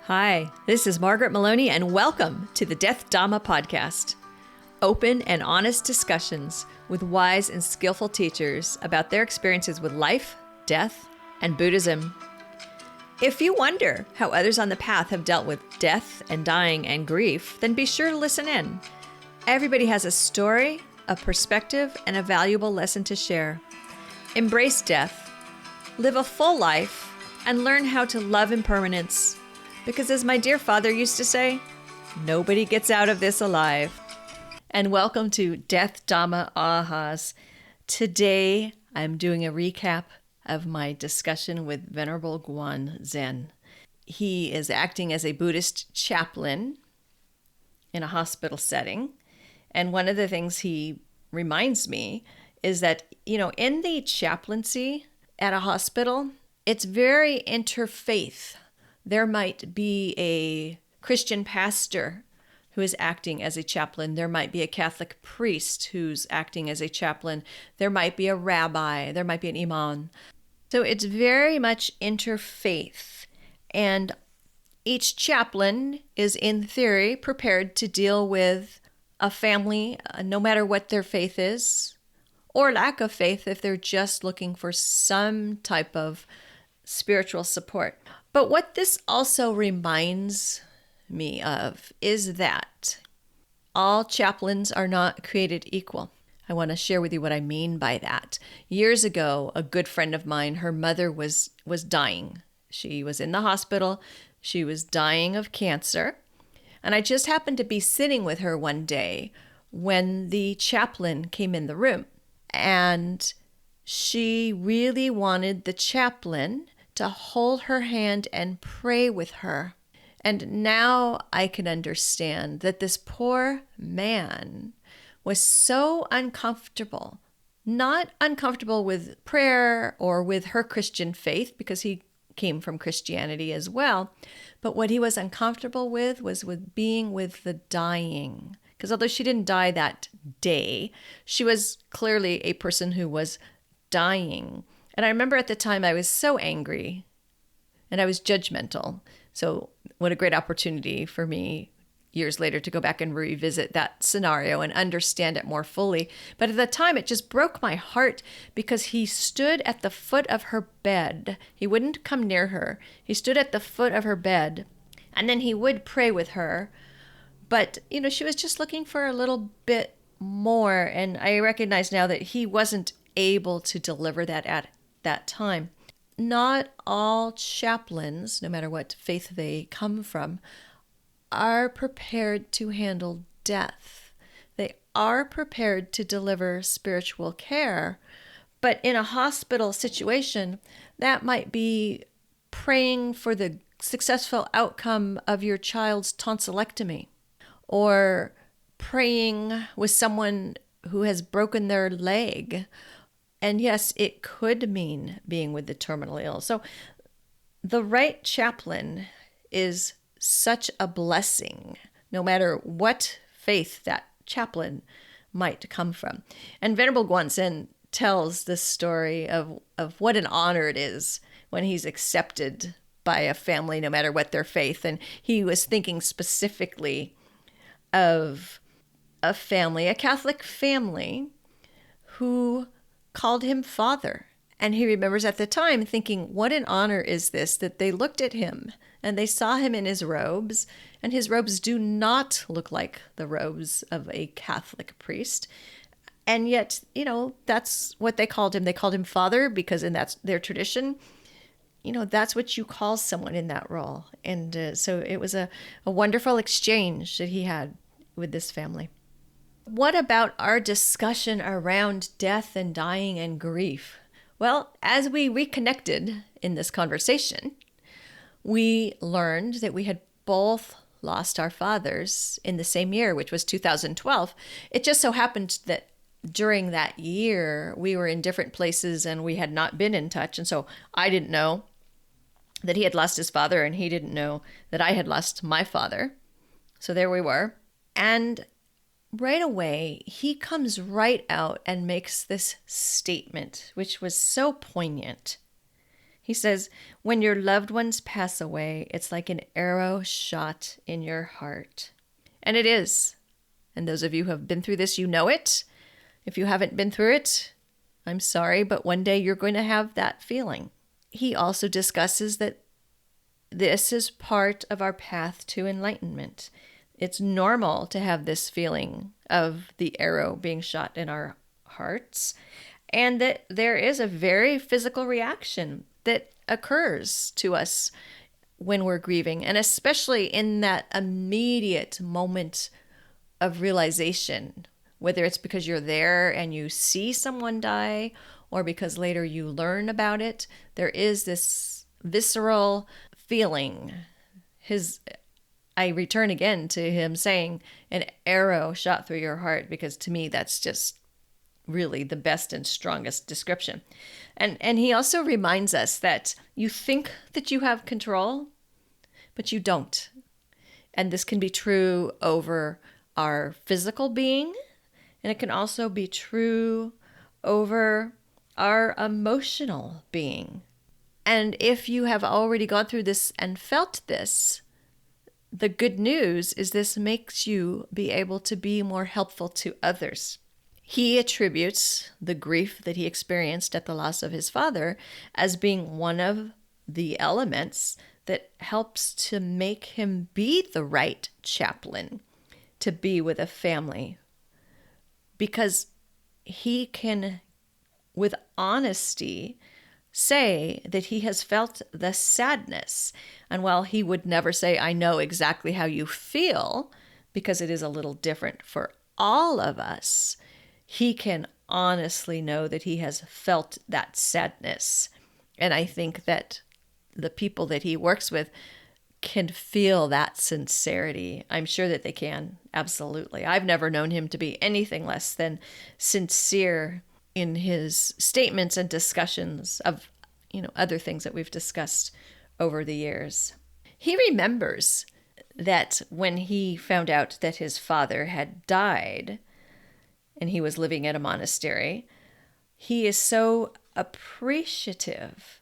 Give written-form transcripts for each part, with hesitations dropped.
Hi, this is Margaret Maloney, and welcome to the Death Dhamma podcast. Open and honest discussions with wise and skillful teachers about their experiences with life, death, and Buddhism. If you wonder how others on the path have dealt with death and dying and grief, then be sure to listen in. Everybody has a story, a perspective, and a valuable lesson to share. Embrace death, live a full life, and learn how to love impermanence. Because as my dear father used to say, nobody gets out of this alive. And welcome to Death Dhamma Ahas. Today, I'm doing a recap of my discussion with Venerable Guan Zhen. He is acting as a Buddhist chaplain in a hospital setting. And one of the things he reminds me is that, in the chaplaincy at a hospital, it's very interfaith. There might be a Christian pastor who is acting as a chaplain. There might be a Catholic priest who's acting as a chaplain. There might be a rabbi. There might be an imam. So it's very much interfaith. And each chaplain is, in theory, prepared to deal with a family, no matter what their faith is, or lack of faith if they're just looking for some type of spiritual support. But what this also reminds me of is that all chaplains are not created equal. I want to share with you what I mean by that. Years ago, a good friend of mine, her mother was dying. She was in the hospital. She was dying of cancer. And I just happened to be sitting with her one day when the chaplain came in the room. And she really wanted the chaplain to hold her hand and pray with her. And now I can understand that this poor man was so uncomfortable, not uncomfortable with prayer or with her Christian faith, because he came from Christianity as well. But what he was uncomfortable with was with being with the dying. Because although she didn't die that day, she was clearly a person who was dying. And I remember at the time I was so angry and I was judgmental. So what a great opportunity for me years later to go back and revisit that scenario and understand it more fully. But at the time it just broke my heart because he stood at the foot of her bed. He wouldn't come near her. He stood at the foot of her bed and then he would pray with her. But, she was just looking for a little bit more. And I recognize now that he wasn't able to deliver that at that time. Not all chaplains, no matter what faith they come from, are prepared to handle death. They are prepared to deliver spiritual care. But in a hospital situation, that might be praying for the successful outcome of your child's tonsillectomy, or praying with someone who has broken their leg. And yes, it could mean being with the terminally ill. So the right chaplain is such a blessing, no matter what faith that chaplain might come from. And Venerable Guan Zhen tells the story of what an honor it is when he's accepted by a family, no matter what their faith. And he was thinking specifically of a family, a Catholic family, who called him father. And he remembers at the time thinking, what an honor is this, that they looked at him and they saw him in his robes, and his robes do not look like the robes of a Catholic priest. And yet, that's what they called him. They called him father because that's their tradition. That's what you call someone in that role. And so it was a wonderful exchange that he had with this family. What about our discussion around death and dying and grief? Well, as we reconnected in this conversation, we learned that we had both lost our fathers in the same year, which was 2012. It just so happened that during that year, we were in different places and we had not been in touch. And so I didn't know that he had lost his father, and he didn't know that I had lost my father. So there we were. And right away, he comes right out and makes this statement, which was so poignant. He says, when your loved ones pass away, it's like an arrow shot in your heart. And it is. And those of you who have been through this, you know it. If you haven't been through it, I'm sorry, but one day you're going to have that feeling. He also discusses that this is part of our path to enlightenment. It's normal to have this feeling of the arrow being shot in our hearts, and that there is a very physical reaction that occurs to us when we're grieving, and especially in that immediate moment of realization, whether it's because you're there and you see someone die, or because later you learn about it. There is this visceral feeling. I return again to him saying an arrow shot through your heart, because to me that's just really the best and strongest description. And he also reminds us that you think that you have control, but you don't. And this can be true over our physical being, and it can also be true over our emotional being. And if you have already gone through this and felt this, the good news is this makes you be able to be more helpful to others. He attributes the grief that he experienced at the loss of his father as being one of the elements that helps to make him be the right chaplain to be with a family, because he can, with honesty, say that he has felt the sadness. And while he would never say, I know exactly how you feel, because it is a little different for all of us, he can honestly know that he has felt that sadness. And I think that the people that he works with can feel that sincerity. I'm sure that they can. Absolutely. I've never known him to be anything less than sincere in his statements and discussions of, other things that we've discussed over the years. He remembers that when he found out that his father had died and he was living at a monastery, he is so appreciative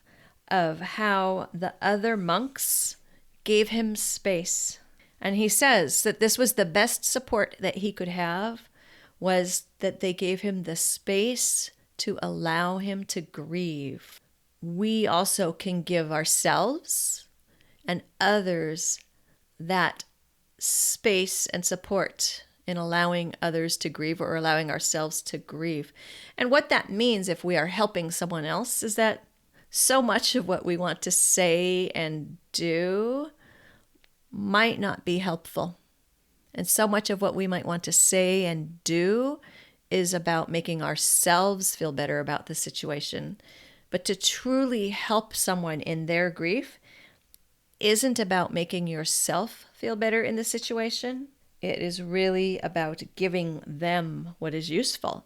of how the other monks gave him space. And he says that this was the best support that he could have, was that they gave him the space to allow him to grieve. We also can give ourselves and others that space and support in allowing others to grieve, or allowing ourselves to grieve. And what that means, if we are helping someone else, is that so much of what we want to say and do might not be helpful. And so much of what we might want to say and do is about making ourselves feel better about the situation. But to truly help someone in their grief isn't about making yourself feel better in the situation. It is really about giving them what is useful.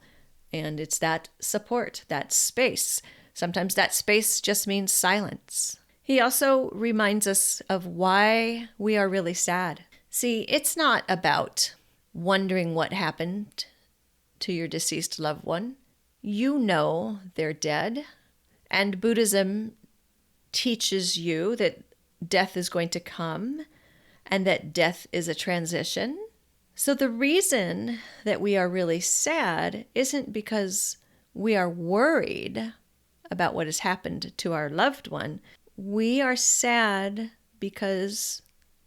And it's that support, that space. Sometimes that space just means silence. He also reminds us of why we are really sad. See, it's not about wondering what happened to your deceased loved one. You know they're dead. And Buddhism teaches you that death is going to come and that death is a transition. So the reason that we are really sad isn't because we are worried about what has happened to our loved one. We are sad because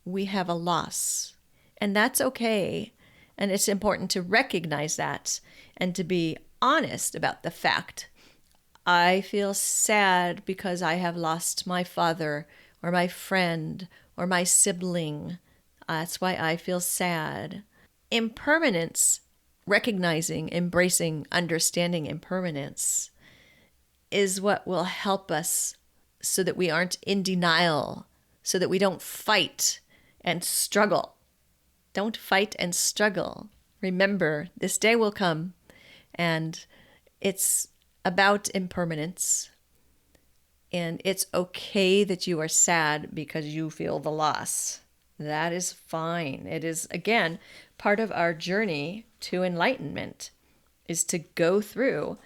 we have a loss. And that's okay. And it's important to recognize that and to be honest about the fact. I feel sad because I have lost my father or my friend or my sibling. That's why I feel sad. Impermanence, recognizing, embracing, understanding impermanence is what will help us so that we aren't in denial, so that we don't fight and struggle. Don't fight and struggle. Remember, this day will come, and it's about impermanence. And it's okay that you are sad because you feel the loss. That is fine. It is, again, part of our journey to enlightenment is to go through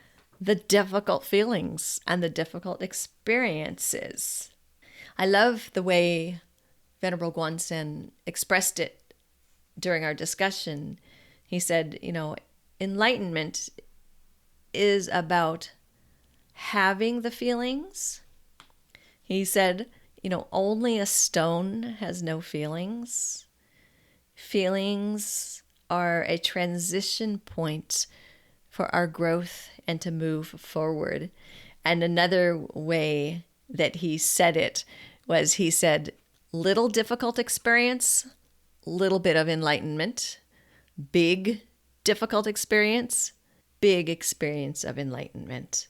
the difficult feelings and the difficult experiences. I love the way Venerable Guan Zhen expressed it during our discussion. He said, enlightenment is about having the feelings. He said, only a stone has no feelings. Feelings are a transition point for our growth and to move forward. And another way that he said it was, he said, little difficult experience, little bit of enlightenment. Big difficult experience, big experience of enlightenment.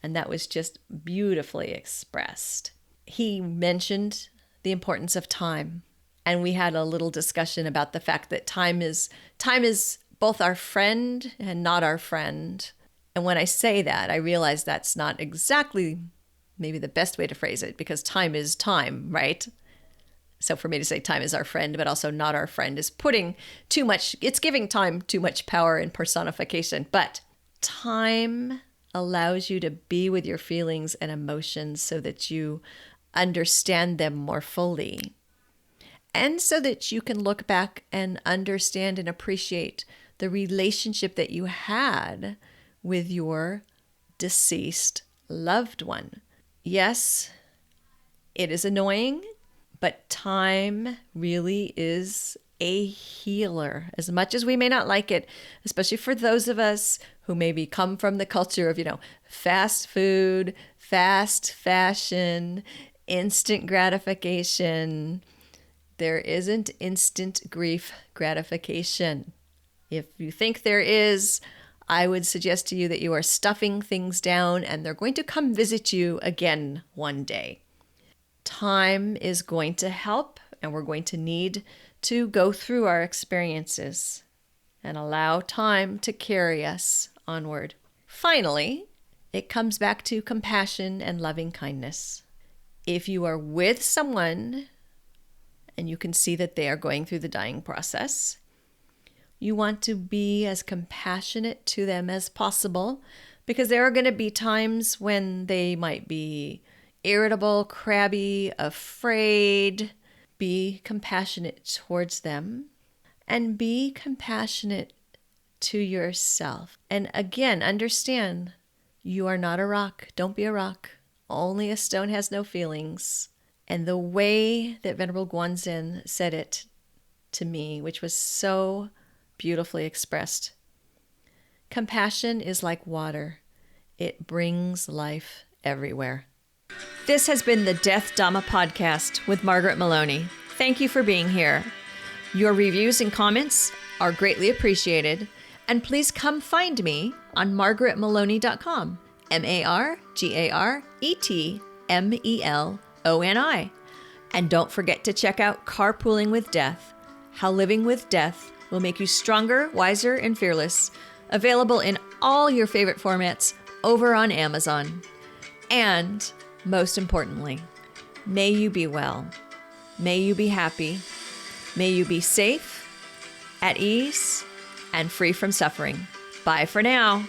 And that was just beautifully expressed. He mentioned the importance of time. And we had a little discussion about the fact that time is both our friend and not our friend. And when I say that, I realize that's not exactly maybe the best way to phrase it, because time is time, right? So for me to say time is our friend, but also not our friend, is it's giving time too much power and personification. But time allows you to be with your feelings and emotions so that you understand them more fully. And so that you can look back and understand and appreciate the relationship that you had with your deceased loved one. Yes, it is annoying, but time really is a healer. As much as we may not like it, especially for those of us who maybe come from the culture of, fast food, fast fashion, instant gratification, there isn't instant grief gratification. If you think there is, I would suggest to you that you are stuffing things down and they're going to come visit you again one day. Time is going to help, and we're going to need to go through our experiences and allow time to carry us onward. Finally, it comes back to compassion and loving kindness. If you are with someone and you can see that they are going through the dying process, you want to be as compassionate to them as possible, because there are going to be times when they might be irritable, crabby, afraid. Be compassionate towards them, and be compassionate to yourself. And again, understand, you are not a rock. Don't be a rock. Only a stone has no feelings. And the way that Venerable Guan Zhen said it to me, which was so beautifully expressed, compassion is like water. It brings life everywhere. This has been the Death Dhamma podcast with Margaret Maloney. Thank you for being here. Your reviews and comments are greatly appreciated. And please come find me on margaretmaloney.com. MargaretMeloni. And don't forget to check out Carpooling with Death, How Living with Death Will Make You Stronger, Wiser, and Fearless. Available in all your favorite formats over on Amazon. And most importantly, may you be well. May you be happy. May you be safe, at ease, and free from suffering. Bye for now.